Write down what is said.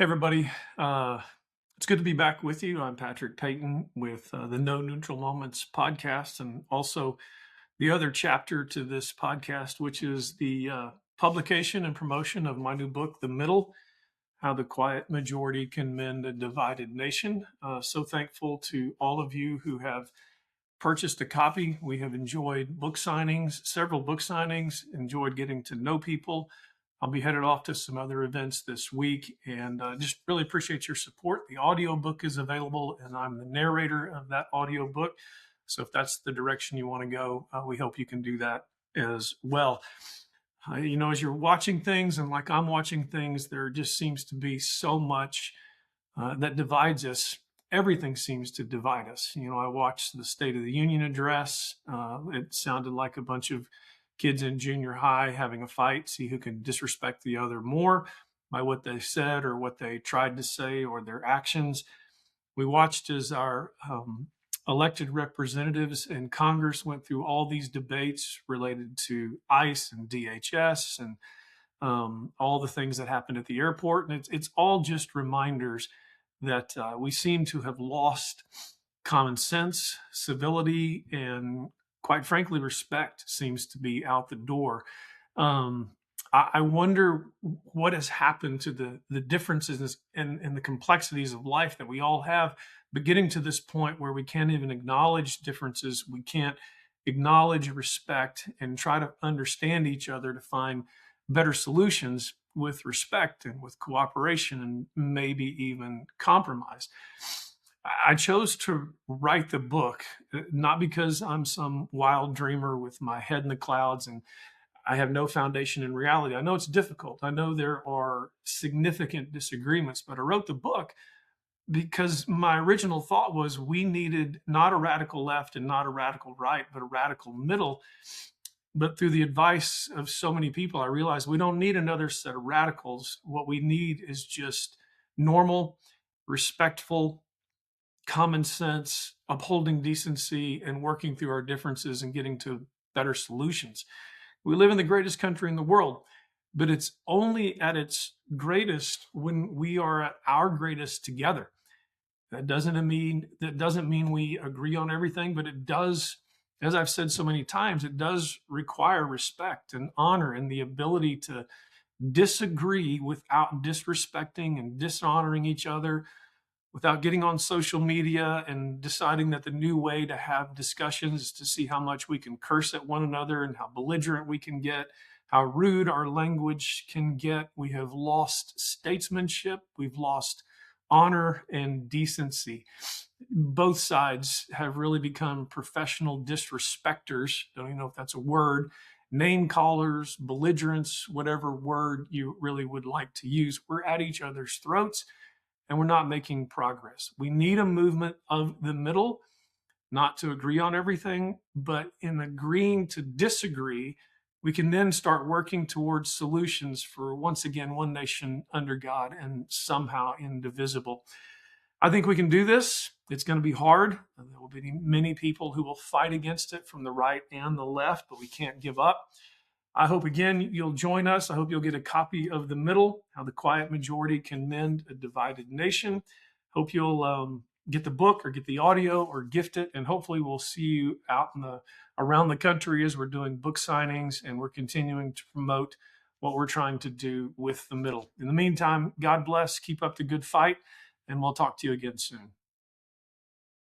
Hey, everybody. It's good to be back with you. I'm Patrick Payton with the No Neutral Moments podcast, and also the other chapter to this podcast, which is the publication and promotion of my new book, The Middle: How the Quiet Majority Can Mend a Divided Nation. So thankful to all of you who have purchased a copy. We have enjoyed book signings, several book signings, enjoyed getting to know people. I'll be headed off to some other events this week, and just really appreciate your support. The audiobook is available, and I'm the narrator of that audiobook. So if that's the direction you want to go, we hope you can do that as well. As you're watching things, and like I'm watching things, there just seems to be so much that divides us. Everything seems to divide us. I watched the State of the Union address. It sounded like a bunch of kids in junior high having a fight, see who can disrespect the other more by what they said or what they tried to say or their actions. We watched as our elected representatives in Congress went through all these debates related to ICE and DHS and all the things that happened at the airport. And it's all just reminders that we seem to have lost common sense, civility, and quite frankly, respect seems to be out the door. I wonder what has happened to the differences and the complexities of life that we all have, but getting to this point where we can't even acknowledge differences, we can't acknowledge respect and try to understand each other to find better solutions with respect and with cooperation and maybe even compromise. I chose to write the book, not because I'm some wild dreamer with my head in the clouds and I have no foundation in reality. I know it's difficult. I know there are significant disagreements, but I wrote the book because my original thought was we needed not a radical left and not a radical right, but a radical middle. But through the advice of so many people, I realized we don't need another set of radicals. What we need is just normal, respectful, common sense, upholding decency, and working through our differences and getting to better solutions. We live in the greatest country in the world, but it's only at its greatest when we are at our greatest together. That doesn't mean we agree on everything, but it does, as I've said so many times, it does require respect and honor and the ability to disagree without disrespecting and dishonoring each other, without getting on social media and deciding that the new way to have discussions is to see how much we can curse at one another and how belligerent we can get, how rude our language can get. We have lost statesmanship. We've lost honor and decency. Both sides have really become professional disrespecters. Don't even know if that's a word. Name callers, belligerents, whatever word you really would like to use. We're at each other's throats and we're not making progress. We need a movement of the middle, not to agree on everything, but in agreeing to disagree, we can then start working towards solutions for, once again, one nation under God and somehow indivisible. I think we can do this. It's going to be hard. There will be many people who will fight against it from the right and the left, but we can't give up. I hope, again, you'll join us. I hope you'll get a copy of The Middle: How the Quiet Majority Can Mend a Divided Nation. Hope you'll get the book or get the audio or gift it, and hopefully we'll see you out around the country as we're doing book signings and we're continuing to promote what we're trying to do with The Middle. In the meantime, God bless, keep up the good fight, and we'll talk to you again soon.